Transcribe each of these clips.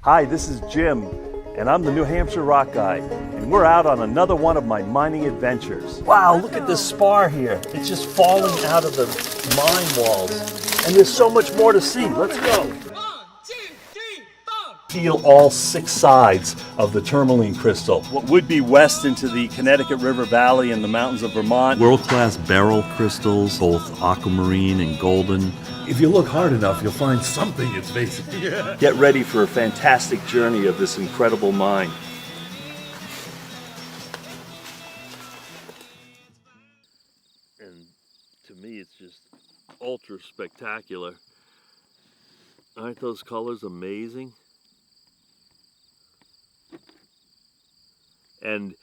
Hi, this is Jim, and I'm the New Hampshire rock guy, and we're out on another one of my mining adventures. Wow, look at this spar here. It's just falling out of the mine walls, and there's so much more to see. Let's go. 1, 2, 3, 4. Feel all 6 sides of the tourmaline crystal. What would be west into the Connecticut River Valley and the mountains of Vermont. World-class beryl crystals, both aquamarine and golden. If you look hard enough, you'll find something it's facing. Get ready for a fantastic journey of this incredible mine. And to me, it's just ultra spectacular. Aren't those colors amazing? And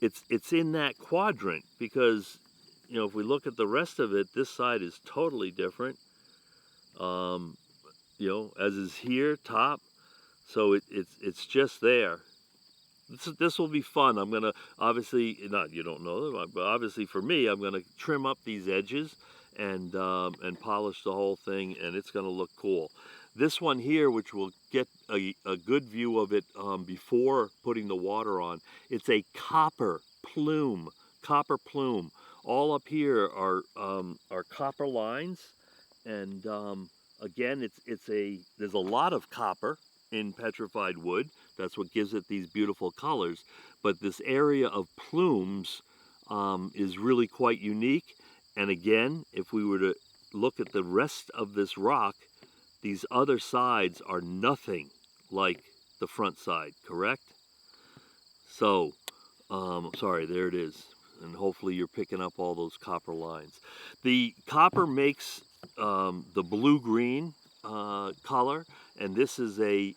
it's in that quadrant because, you know, if we look at the rest of it, this side is totally different. You know, as is here, top. So it's just there. This will be fun. I'm gonna obviously, not you don't know them, but obviously for me, I'm gonna trim up these edges and polish the whole thing, and it's gonna look cool. This one here, which we'll get a good view of it before putting the water on, it's a copper plume. All up here are copper lines, and again, there's a lot of copper in petrified wood. That's what gives it these beautiful colors. But this area of plumes is really quite unique. And again, if we were to look at the rest of this rock, these other sides are nothing like the front side, correct? So, sorry, there it is. And hopefully you're picking up all those copper lines. The copper makes the blue-green color, and this is a,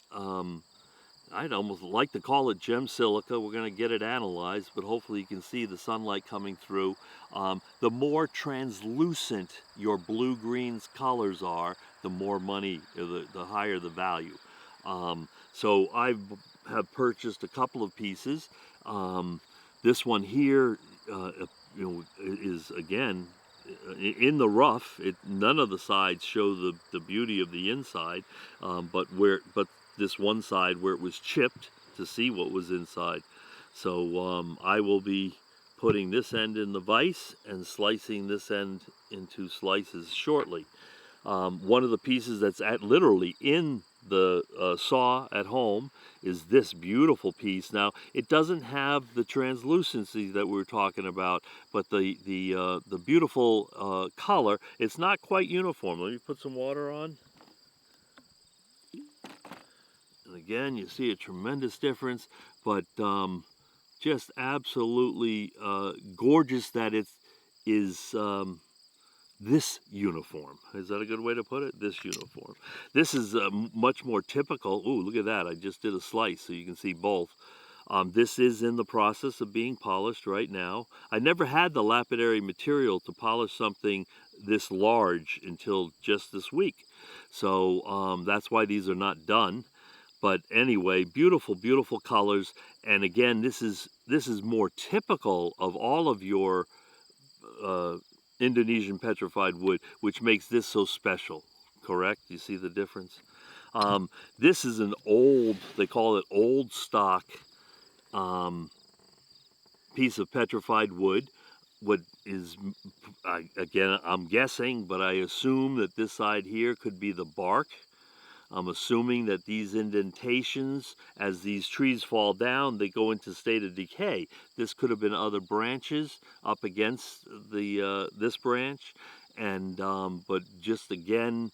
I'd almost like to call it gem silica. We're going to get it analyzed, but hopefully you can see the sunlight coming through. The more translucent your blue-greens colors are, the more money, the higher the value. So I have purchased a couple of pieces. This one here, you know, is again in the rough. None of the sides show the beauty of the inside, but this one side where it was chipped to see what was inside. So I will be putting this end in the vise and slicing this end into slices shortly. One of the pieces that's literally in the saw at home is this beautiful piece. Now, it doesn't have the translucency that we were talking about, but the beautiful color, it's not quite uniform. Let me put some water on. And again, you see a tremendous difference, but just absolutely gorgeous that it is this uniform. Is that a good way to put it? This uniform. This is much more typical. Ooh, look at that. I just did a slice so you can see both. This is in the process of being polished right now. I never had the lapidary material to polish something this large until just this week. So that's why these are not done. But anyway, beautiful, beautiful colors. And again, this is more typical of all of your Indonesian petrified wood, which makes this so special, correct? You see the difference? This is an old, they call it old stock piece of petrified wood. What is, again, I'm guessing, but I assume that this side here could be the bark. I'm assuming that these indentations, as these trees fall down, they go into state of decay. This could have been other branches up against the this branch, and but just again,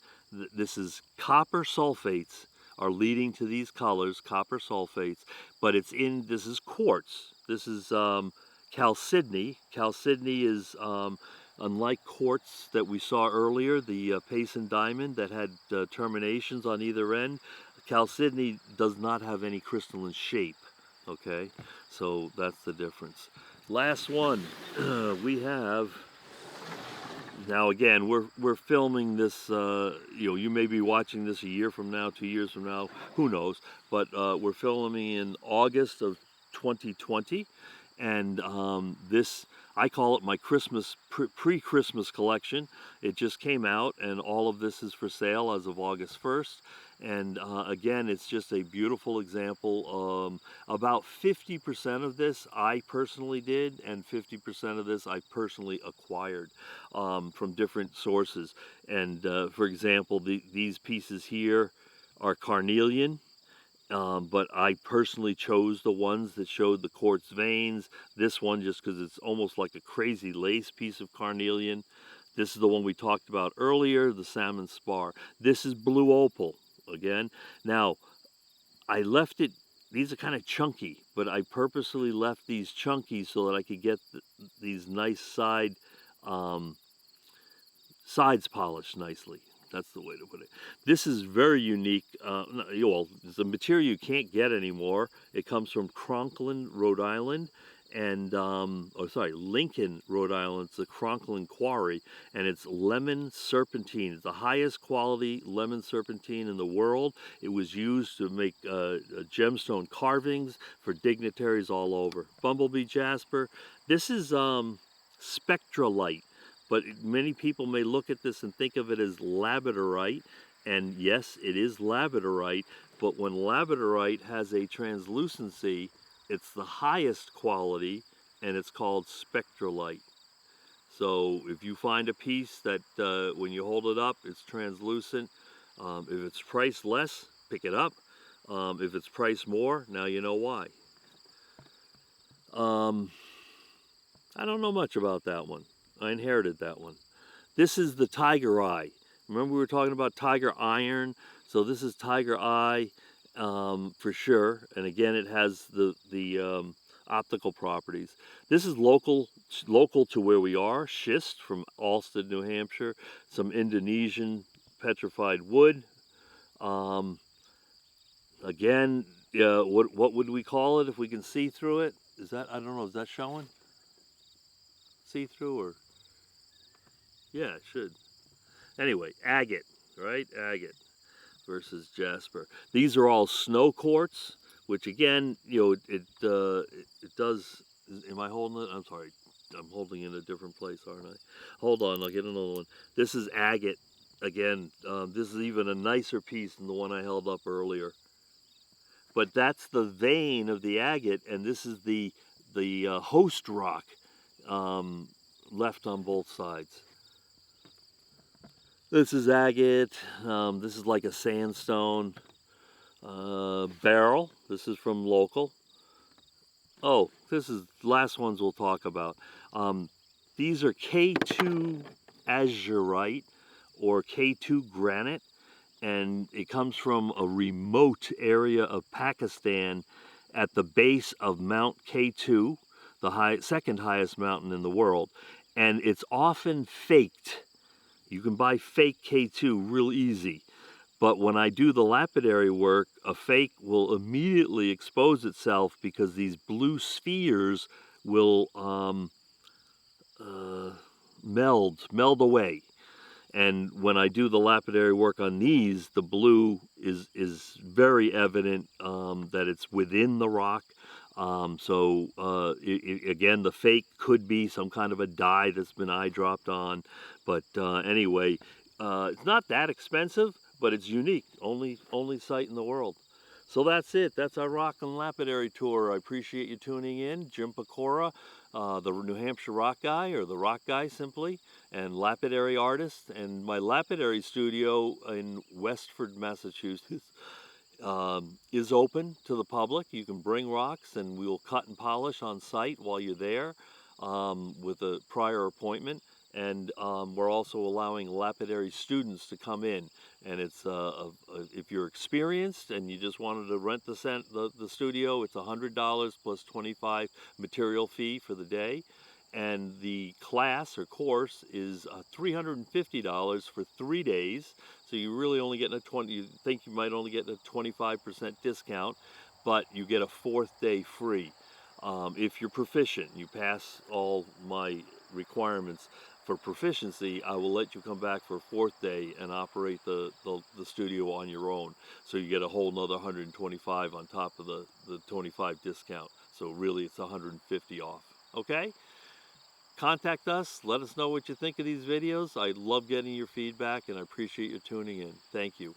this is copper sulfates are leading to these colors, copper sulfates. But this is quartz. This is chalcedony. Chalcedony is unlike quartz that we saw earlier, the Payson diamond that had terminations on either end. Chalcedony does not have any crystalline shape, okay? So that's the difference. Last one, we have, now again, we're filming this, you know, you may be watching this a year from now, 2 years from now, who knows, but we're filming in August of 2020, and this I call it my Christmas pre-Christmas collection. It just came out, and all of this is for sale as of August 1st. And again, it's just a beautiful example. About 50% of this I personally did, and 50% of this I personally acquired from different sources. And for example, these pieces here are carnelian. But I personally chose the ones that showed the quartz veins. This one just because it's almost like a crazy lace piece of carnelian. This is the one we talked about earlier, the salmon spar. This is blue opal again. Now, I left it, these are kind of chunky, but I purposely left these chunky so that I could get these nice um, sides polished nicely. That's the way to put it. This is very unique. Well, it's a material you can't get anymore. It comes from Conklin, Rhode Island, and Lincoln, Rhode Island. It's the Conklin Quarry, and it's lemon serpentine. It's the highest quality lemon serpentine in the world. It was used to make gemstone carvings for dignitaries all over. Bumblebee jasper. This is spectralite. But many people may look at this and think of it as labradorite, and yes, it is labradorite, but when labradorite has a translucency, it's the highest quality, and it's called spectralite. So if you find a piece that when you hold it up, it's translucent, if it's priced less, pick it up. If it's priced more, now you know why. I don't know much about that one. I inherited that one. This is the tiger eye. Remember we were talking about tiger iron? So this is tiger eye for sure. And again, it has the optical properties. This is local to where we are. Schist from Alston, New Hampshire. Some Indonesian petrified wood. Um, Again, what would we call it if we can see through it? Is that, I don't know, is that showing? See through or? Yeah, it should. Anyway, agate, right? Agate versus jasper. These are all snow quartz, which again, it does. Am I holding it? I'm sorry, I'm holding it in a different place, aren't I? Hold on, I'll get another one. This is agate. Again, this is even a nicer piece than the one I held up earlier. But that's the vein of the agate, and this is the host rock left on both sides. This is agate. This is like a sandstone beryl. This is from local. Oh, this is last ones we'll talk about. These are K2 azurite or K2 granite, and it comes from a remote area of Pakistan at the base of Mount K2, the second highest mountain in the world, and it's often faked. You can buy fake K2 real easy. But when I do the lapidary work, a fake will immediately expose itself because these blue spheres will meld away. And when I do the lapidary work on these, the blue is very evident that it's within the rock. Again, the fake could be some kind of a dye that's been eye dropped on. But anyway, it's not that expensive, but it's unique. Only site in the world. So that's it. That's our rock and lapidary tour. I appreciate you tuning in. Jim Pecora, the New Hampshire rock guy, or the rock guy simply, and lapidary artist. And my lapidary studio in Westford, Massachusetts, is open to the public. You can bring rocks, and we will cut and polish on site while you're there with a prior appointment. And we're also allowing lapidary students to come in. And it's if you're experienced and you just wanted to rent the studio, it's $100 plus 25 material fee for the day. And the class or course is $350 for 3 days. So you really only get you think you might only get a 25% discount, but you get a 4th day free. If you're proficient, you pass all my requirements for proficiency, I will let you come back for a 4th day and operate the studio on your own. So you get a whole nother 125 on top of the 25 discount. So really it's 150 off. Okay? contact us. Let us know what you think of these videos. I love getting your feedback, and I appreciate you tuning in. Thank you.